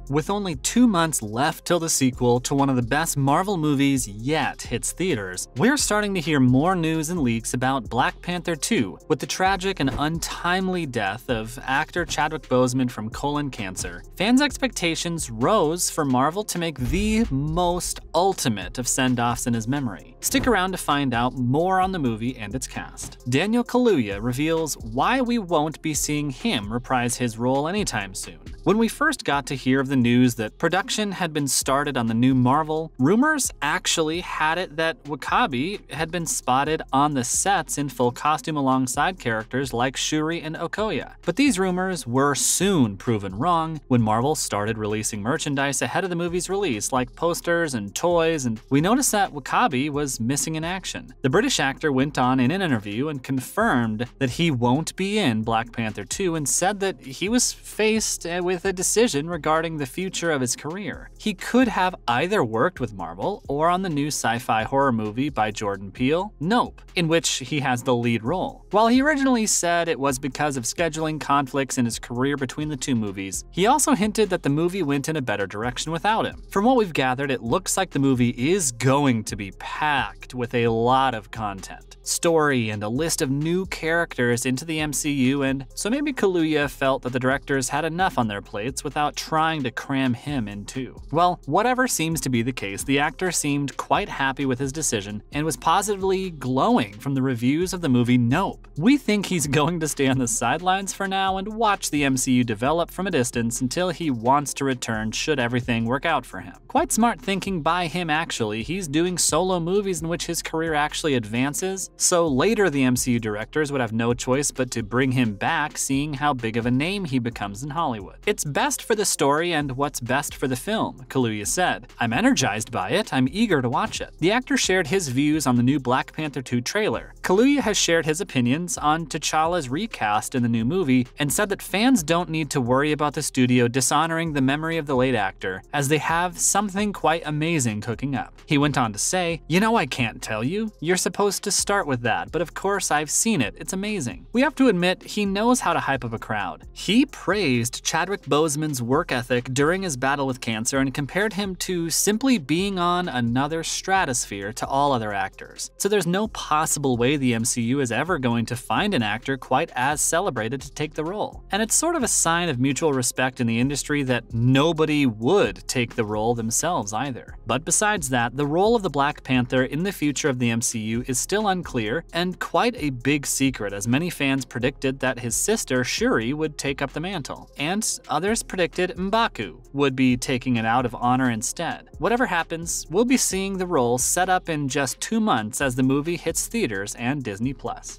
With only 2 months left till the sequel to one of the best Marvel movies yet hits theaters, we're starting to hear more news and leaks about Black Panther 2, with the tragic and untimely death of actor Chadwick Boseman from colon cancer. Fans' expectations rose for Marvel to make the most ultimate of send-offs in his memory. Stick around to find out more on the movie and its cast. Daniel Kaluuya reveals why we won't be seeing him reprise his role anytime soon. When we first got to hear of the news that production had been started on the new Marvel, rumors actually had it that Wakabi had been spotted on the sets in full costume alongside characters like Shuri and Okoye. But these rumors were soon proven wrong when Marvel started releasing merchandise ahead of the movie's release, like posters and toys, and we noticed that Wakabi was missing in action. The British actor went on in an interview and confirmed that he won't be in Black Panther 2 and said that he was faced with a decision regarding the future of his career. He could have either worked with Marvel or on the new sci-fi horror movie by Jordan Peele, Nope, in which he has the lead role. While he originally said it was because of scheduling conflicts in his career between the two movies, he also hinted that the movie went in a better direction without him. From what we've gathered, it looks like the movie is going to be packed with a lot of content, story, and a list of new characters into the MCU, and so maybe Kaluuya felt that the directors had enough on their plates without trying to cram him in too. Well, whatever seems to be the case, the actor seemed quite happy with his decision and was positively glowing from the reviews of the movie Nope. We think he's going to stay on the sidelines for now and watch the MCU develop from a distance until he wants to return should everything work out for him. Quite smart thinking by him actually. He's doing solo movies in which his career actually advances, so later the MCU directors would have no choice but to bring him back, seeing how big of a name he becomes in Hollywood. It's best for the story and what's best for the film, Kaluuya said. I'm energized by it, I'm eager to watch it. The actor shared his views on the new Black Panther 2 trailer. Kaluuya has shared his opinions on T'Challa's recast in the new movie and said that fans don't need to worry about the studio dishonoring the memory of the late actor, as they have something quite amazing cooking up. He went on to say, "You know, I can't tell you. You're supposed to start with that, but of course I've seen it. It's amazing." We have to admit, he knows how to hype up a crowd. He praised Chadwick Boseman's work ethic during his battle with cancer and compared him to simply being on another stratosphere to all other actors. So there's no possible way the MCU is ever going to find an actor quite as celebrated to take the role. And it's sort of a sign of mutual respect in the industry that nobody would take the role themselves either. But besides that, the role of the Black Panther in the future of the MCU is still unclear and quite a big secret, as many fans predicted that his sister Shuri would take up the mantle, and others predicted M'Baku would be taking it out of honor instead. Whatever happens, we'll be seeing the role set up in just 2 months as the movie hits theaters and Disney+.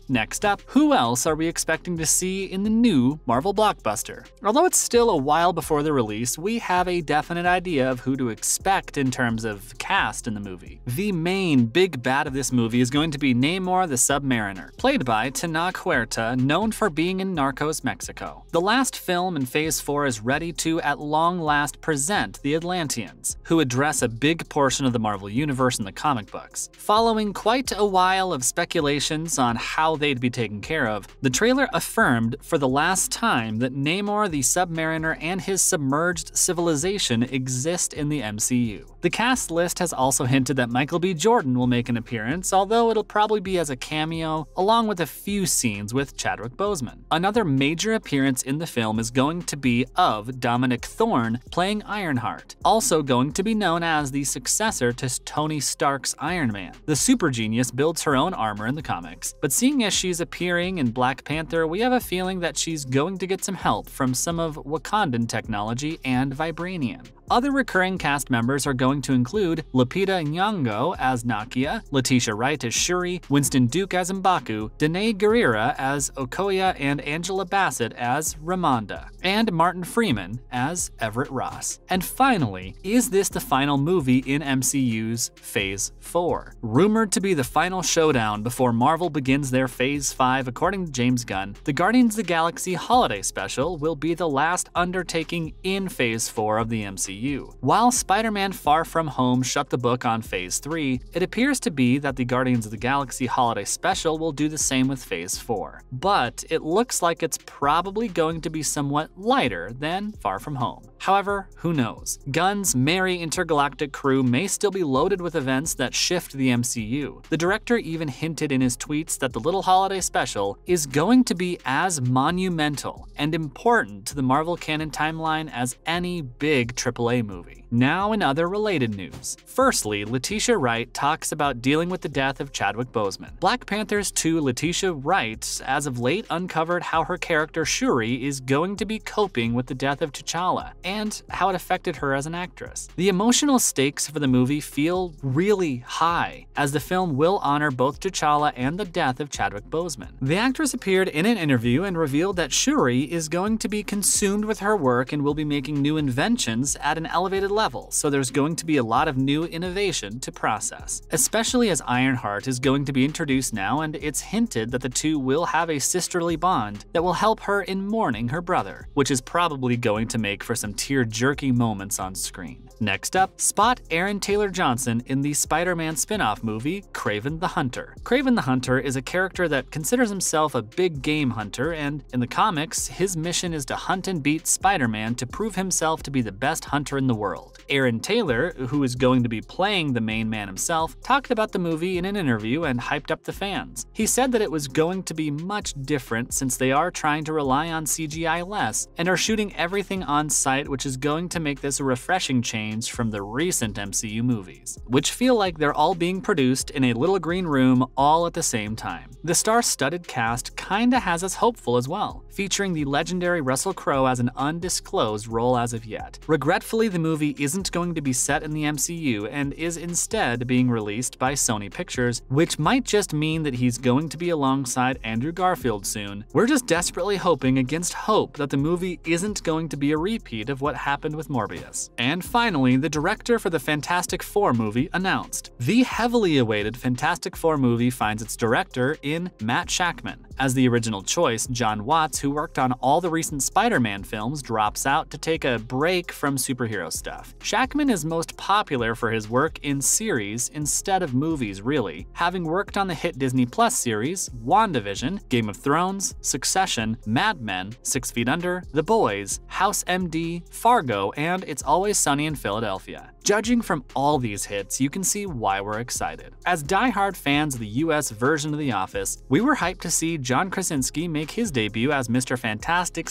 Next up, who else are we expecting to see in the new Marvel blockbuster? Although it's still a while before the release, we have a definite idea of who to expect in terms of cast in the movie. The main big bad of this movie is going to be Namor the Submariner, played by Tenoch Huerta, known for being in Narcos, Mexico. The last film in Phase 4 is ready to, at long last, present the Atlanteans, who address a big portion of the Marvel Universe in the comic books. Following quite a while of speculations on how they'd be taken care of, the trailer affirmed for the last time that Namor the Submariner and his submerged civilization exist in the MCU. The cast list has also hinted that Michael B. Jordan will make an appearance, although it'll probably be as a cameo, along with a few scenes with Chadwick Boseman. Another major appearance in the film is going to be of Dominic Thorne playing Ironheart, also going to be known as the successor to Tony Stark's Iron Man. The super genius builds her own armor in the comics, but seeing as she's appearing in Black Panther, we have a feeling that she's going to get some help from some of Wakandan technology and vibranium. Other recurring cast members are going to include Lupita Nyong'o as Nakia, Letitia Wright as Shuri, Winston Duke as M'Baku, Danai Gurira as Okoye, and Angela Bassett as Ramonda, and Martin Freeman as Everett Ross. And finally, is this the final movie in MCU's Phase 4? Rumored to be the final showdown before Marvel begins their Phase 5, according to James Gunn, the Guardians of the Galaxy Holiday Special will be the last undertaking in Phase 4 of the MCU. MCU. While Spider-Man Far From Home shut the book on Phase 3, it appears to be that the Guardians of the Galaxy Holiday Special will do the same with Phase 4. But it looks like it's probably going to be somewhat lighter than Far From Home. However, who knows? Gunn's merry intergalactic crew may still be loaded with events that shift the MCU. The director even hinted in his tweets that the little holiday special is going to be as monumental and important to the Marvel canon timeline as any big AAA movie. Now in other related news. Firstly, Letitia Wright talks about dealing with the death of Chadwick Boseman. Black Panther's 2 Letitia Wright as of late uncovered how her character Shuri is going to be coping with the death of T'Challa and how it affected her as an actress. The emotional stakes for the movie feel really high, as the film will honor both T'Challa and the death of Chadwick Boseman. The actress appeared in an interview and revealed that Shuri is going to be consumed with her work and will be making new inventions at an elevated level, so there's going to be a lot of new innovation to process. Especially as Ironheart is going to be introduced now, and it's hinted that the two will have a sisterly bond that will help her in mourning her brother, which is probably going to make for some tear-jerking moments on screen. Next up, spot Aaron Taylor Johnson in the Spider-Man spin-off movie, Kraven the Hunter. Kraven the Hunter is a character that considers himself a big game hunter, and in the comics, his mission is to hunt and beat Spider-Man to prove himself to be the best hunter in the world. Aaron Taylor, who is going to be playing the main man himself, talked about the movie in an interview and hyped up the fans. He said that it was going to be much different since they are trying to rely on CGI less and are shooting everything on site, which is going to make this a refreshing change from the recent MCU movies, which feel like they're all being produced in a little green room all at the same time. The star-studded cast kinda has us hopeful as well, featuring the legendary Russell Crowe as an undisclosed role as of yet. Regretfully, the movie isn't going to be set in the MCU and is instead being released by Sony Pictures, which might just mean that he's going to be alongside Andrew Garfield soon. We're just desperately hoping against hope that the movie isn't going to be a repeat of what happened with Morbius. And finally, the director for the Fantastic Four movie announced. The heavily awaited Fantastic Four movie finds its director in Matt Shakman. As the original choice, John Watts, who worked on all the recent Spider-Man films, drops out to take a break from superhero stuff. Shakman is most popular for his work in series instead of movies, really, having worked on the hit Disney Plus series, WandaVision, Game of Thrones, Succession, Mad Men, 6 Feet Under, The Boys, House MD, Fargo, and It's Always Sunny in Philadelphia. Judging from all these hits, you can see why we're excited. As die-hard fans of the US version of The Office, we were hyped to see John Krasinski make his debut as Mr. Fantastic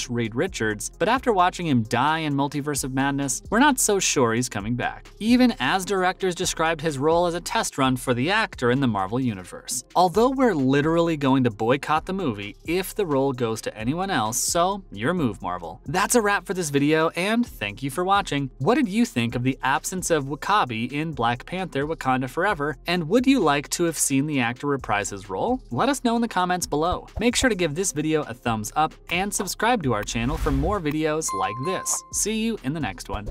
/ Reed Richards, but after watching him die in Multiverse of Madness, we're not so sure he's coming back, even as directors described his role as a test run for the actor in the Marvel Universe. Although we're literally going to boycott the movie if the role goes to anyone else, so your move, Marvel. That's a wrap for this video, and thank you for watching. What did you think of the absence of W'Kabi in Black Panther Wakanda Forever, and would you like to have seen the actor reprise his role? Let us know in the comments below. Make sure to give this video a thumbs up and subscribe to our channel for more videos like this. See you in the next one.